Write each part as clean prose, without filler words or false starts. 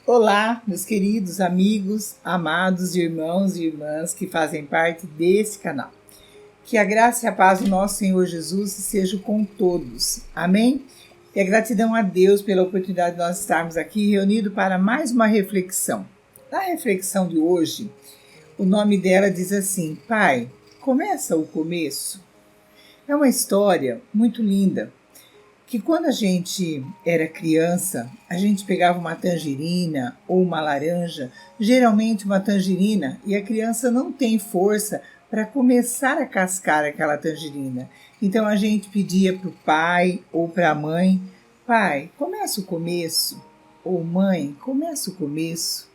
Olá, meus queridos amigos, amados irmãos e irmãs que fazem parte desse canal. Que a graça e a paz do nosso Senhor Jesus sejam com todos. Amém? E a gratidão a Deus pela oportunidade de nós estarmos aqui reunidos para mais uma reflexão. Na reflexão de hoje, o nome dela diz assim: Pai, começa o começo. É uma história muito linda, que quando a gente era criança, a gente pegava uma tangerina ou uma laranja, geralmente uma tangerina, e a criança não tem força para começar a cascar aquela tangerina. Então a gente pedia para o pai ou para a mãe: pai, começa o começo, ou mãe, começa o começo.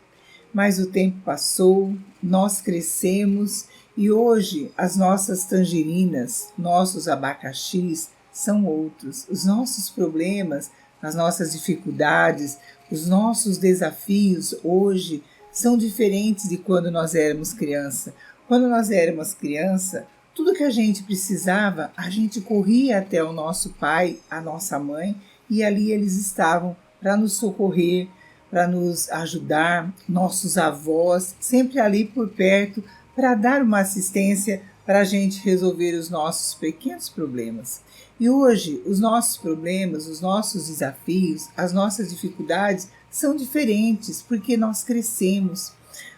Mas o tempo passou, nós crescemos e hoje as nossas tangerinas, nossos abacaxis são outros. Os nossos problemas, as nossas dificuldades, os nossos desafios hoje são diferentes de quando nós éramos criança. Quando nós éramos criança, tudo que a gente precisava, a gente corria até o nosso pai, a nossa mãe, e ali eles estavam para nos socorrer, para nos ajudar, nossos avós, sempre ali por perto, para dar uma assistência para a gente resolver os nossos pequenos problemas. E hoje, os nossos problemas, os nossos desafios, as nossas dificuldades são diferentes, porque nós crescemos,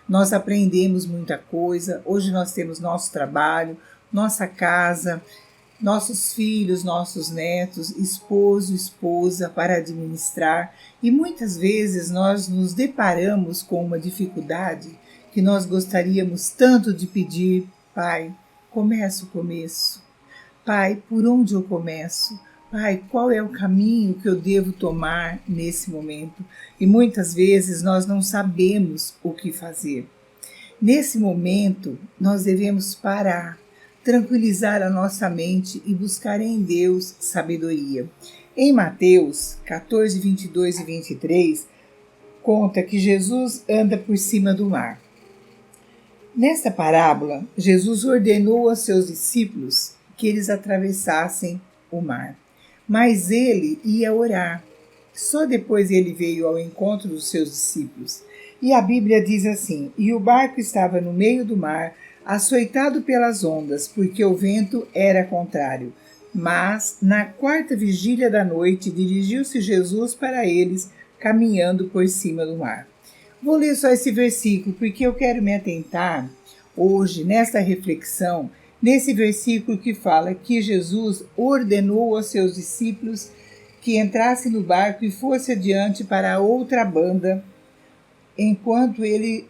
nós aprendemos muita coisa, hoje nós temos nosso trabalho, nossa casa, nossos filhos, nossos netos, esposo, esposa para administrar, e muitas vezes nós nos deparamos com uma dificuldade que nós gostaríamos tanto de pedir: Pai, começa o começo. Pai, por onde eu começo? Pai, qual é o caminho que eu devo tomar nesse momento? E muitas vezes nós não sabemos o que fazer. Nesse momento, nós devemos parar, tranquilizar a nossa mente e buscar em Deus sabedoria. Em Mateus 14, 22 e 23, conta que Jesus anda por cima do mar. Nesta parábola, Jesus ordenou aos seus discípulos que eles atravessassem o mar, mas ele ia orar. Só depois ele veio ao encontro dos seus discípulos. E a Bíblia diz assim: e o barco estava no meio do mar, açoitado pelas ondas, porque o vento era contrário. Mas, na quarta vigília da noite, dirigiu-se Jesus para eles, caminhando por cima do mar. Vou ler só esse versículo, porque eu quero me atentar hoje, nesta reflexão, nesse versículo que fala que Jesus ordenou aos seus discípulos que entrassem no barco e fosse adiante para a outra banda, enquanto ele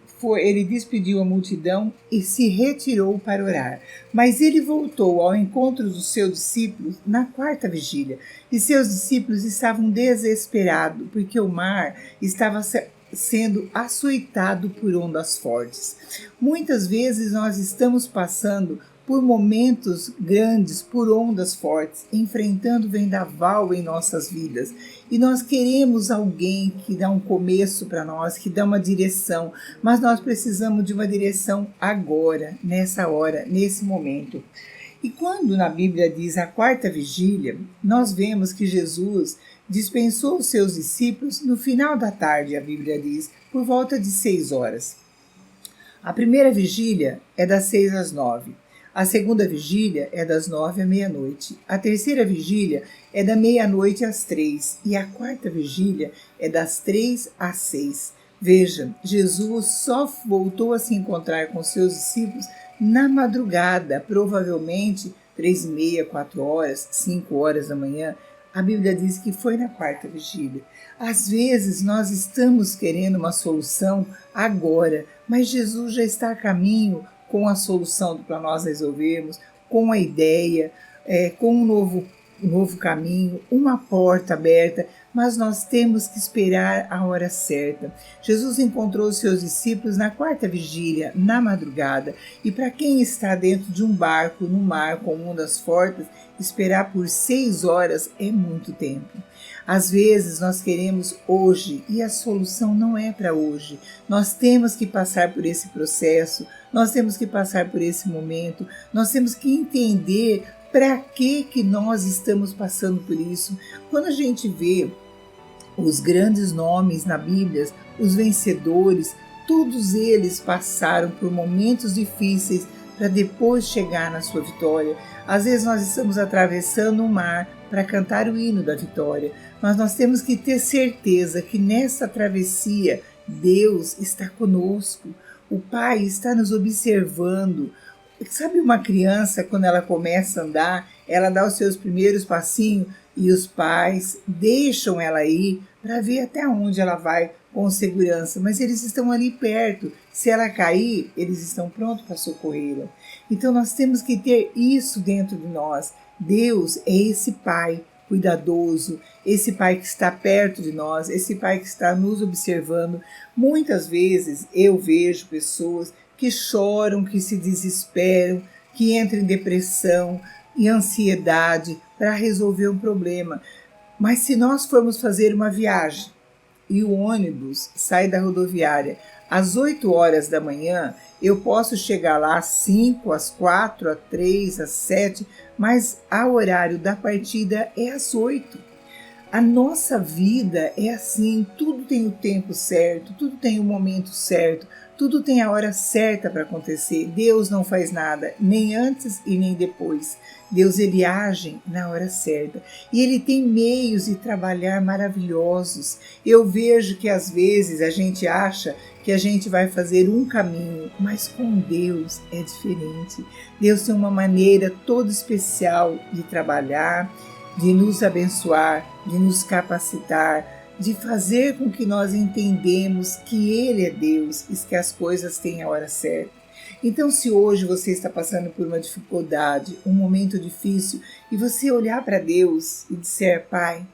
despediu a multidão e se retirou para orar. Mas ele voltou ao encontro dos seus discípulos na quarta vigília, e seus discípulos estavam desesperados, porque o mar estava sendo açoitado por ondas fortes. Muitas vezes nós estamos passando por momentos grandes, por ondas fortes, enfrentando vendaval em nossas vidas. E nós queremos alguém que dá um começo para nós, que dá uma direção, mas nós precisamos de uma direção agora, nessa hora, nesse momento. E quando na Bíblia diz a quarta vigília, nós vemos que Jesus dispensou os seus discípulos no final da tarde, a Bíblia diz, por volta de 6 horas. A primeira vigília é das 6 às 9. A segunda vigília é das 9 à meia-noite. A terceira vigília é da meia-noite às 3. E a quarta vigília é das 3 às 6. Veja, Jesus só voltou a se encontrar com seus discípulos na madrugada, provavelmente 3h30, 4 horas, 5 horas da manhã. A Bíblia diz que foi na quarta vigília. Às vezes nós estamos querendo uma solução agora, mas Jesus já está a caminho com a solução para nós resolvermos, com a ideia, com um novo caminho, uma porta aberta, mas nós temos que esperar a hora certa. Jesus encontrou os seus discípulos na quarta vigília, na madrugada, e para quem está dentro de um barco, no mar, com ondas fortes, esperar por 6 horas é muito tempo. Às vezes nós queremos hoje e a solução não é para hoje. Nós temos que passar por esse processo, nós temos que passar por esse momento, nós temos que entender para que nós estamos passando por isso. Quando a gente vê Os grandes nomes na Bíblia, os vencedores, todos eles passaram por momentos difíceis para depois chegar na sua vitória. Às vezes nós estamos atravessando o mar para cantar o hino da vitória, mas nós temos que ter certeza que nessa travessia Deus está conosco, o Pai está nos observando. Sabe uma criança, quando ela começa a andar, ela dá os seus primeiros passinhos e os pais deixam ela ir para ver até onde ela vai com segurança, mas eles estão ali perto. Se ela cair, eles estão prontos para socorrê-la. Então nós temos que ter isso dentro de nós. Deus é esse Pai cuidadoso, esse Pai que está perto de nós, esse Pai que está nos observando. Muitas vezes eu vejo pessoas que choram, que se desesperam, que entram em depressão e ansiedade para resolver um problema. Mas se nós formos fazer uma viagem e o ônibus sai da rodoviária às 8 horas da manhã, eu posso chegar lá às 5, às 4, às 3, às 7, mas o horário da partida é às 8. A nossa vida é assim, tudo tem o tempo certo, tudo tem o momento certo, tudo tem a hora certa para acontecer. Deus não faz nada, nem antes e nem depois. Deus, ele age na hora certa. E ele tem meios de trabalhar maravilhosos. Eu vejo que às vezes a gente acha que a gente vai fazer um caminho, mas com Deus é diferente. Deus tem uma maneira toda especial de trabalhar, de nos abençoar, de nos capacitar, de fazer com que nós entendemos que Ele é Deus e que as coisas têm a hora certa. Então, se hoje você está passando por uma dificuldade, um momento difícil, e você olhar para Deus e disser: Pai,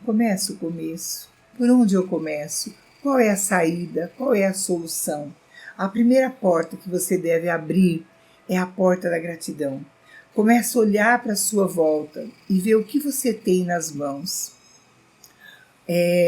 começa o começo. Por onde eu começo? Qual é a saída? Qual é a solução? A primeira porta que você deve abrir é a porta da gratidão. Comece a olhar para a sua volta e ver o que você tem nas mãos.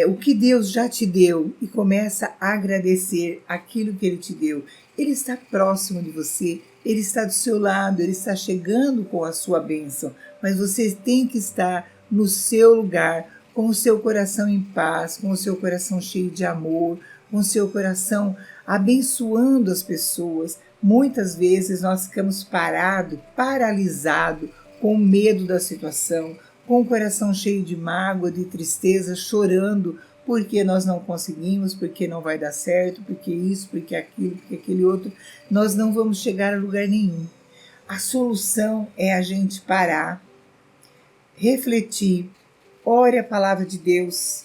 O que Deus já te deu, e começa a agradecer aquilo que Ele te deu. Ele está próximo de você, Ele está do seu lado, Ele está chegando com a sua bênção, mas você tem que estar no seu lugar, com o seu coração em paz, com o seu coração cheio de amor, com o seu coração abençoando as pessoas. Muitas vezes nós ficamos paralisados, com medo da situação, com o coração cheio de mágoa, de tristeza, chorando porque nós não conseguimos, porque não vai dar certo, porque isso, porque aquilo, porque aquele outro. Nós não vamos chegar a lugar nenhum. A solução é a gente parar, refletir, ore a palavra de Deus,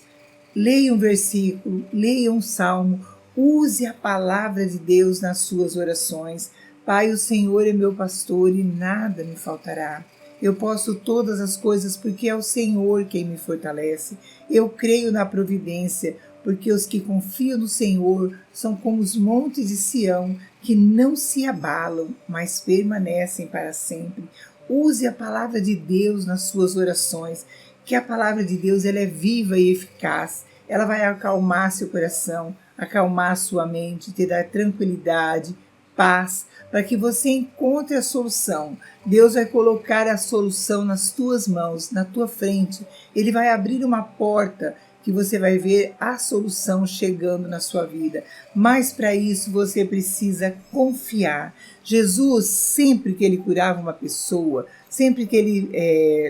leia um versículo, leia um salmo, use a palavra de Deus nas suas orações. Pai, o Senhor é meu pastor e nada me faltará. Eu posso todas as coisas porque é o Senhor quem me fortalece. Eu creio na providência, porque os que confiam no Senhor são como os montes de Sião, que não se abalam, mas permanecem para sempre. Use a palavra de Deus nas suas orações, que a palavra de Deus ela é viva e eficaz. Ela vai acalmar seu coração, acalmar sua mente, te dar tranquilidade, paz, para que você encontre a solução. Deus vai colocar a solução nas tuas mãos, na tua frente. Ele vai abrir uma porta que você vai ver a solução chegando na sua vida. Mas para isso você precisa confiar. Jesus, sempre que ele curava uma pessoa, sempre que ele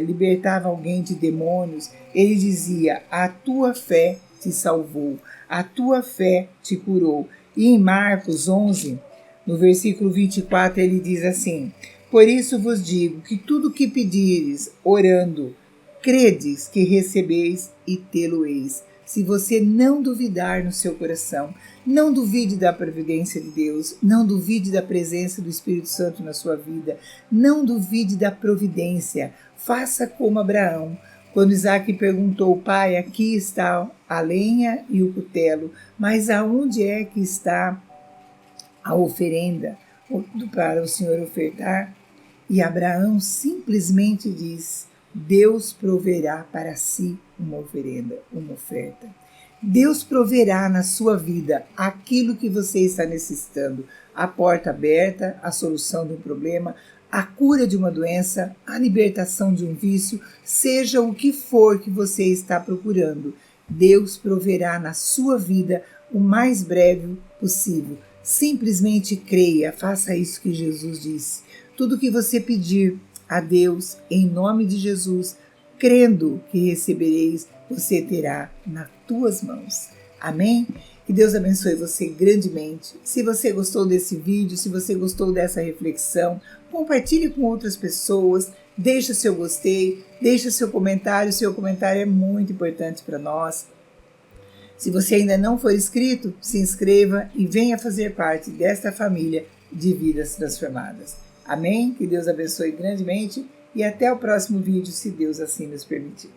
libertava alguém de demônios, ele dizia: a tua fé te salvou, a tua fé te curou. E em Marcos 11, no versículo 24, ele diz assim: por isso vos digo que tudo o que pedires, orando, credes que recebeis e tê-lo-eis. Se você não duvidar no seu coração, não duvide da providência de Deus, não duvide da presença do Espírito Santo na sua vida, não duvide da providência. Faça como Abraão. Quando Isaac perguntou: pai, aqui está a lenha e o cutelo, mas aonde é que está a oferenda para o Senhor ofertar? E Abraão simplesmente diz: Deus proverá para si uma oferenda, uma oferta. Deus proverá na sua vida aquilo que você está necessitando. A porta aberta, a solução de um problema, a cura de uma doença, a libertação de um vício, seja o que for que você está procurando. Deus proverá na sua vida o mais breve possível. Simplesmente creia, faça isso que Jesus disse. Tudo que você pedir a Deus, em nome de Jesus, crendo que recebereis, você terá nas tuas mãos. Amém? Que Deus abençoe você grandemente. Se você gostou desse vídeo, se você gostou dessa reflexão, compartilhe com outras pessoas, deixa seu gostei, deixa seu comentário é muito importante para nós. Se você ainda não for inscrito, se inscreva e venha fazer parte desta família de vidas transformadas. Amém? Que Deus abençoe grandemente e até o próximo vídeo, se Deus assim nos permitir.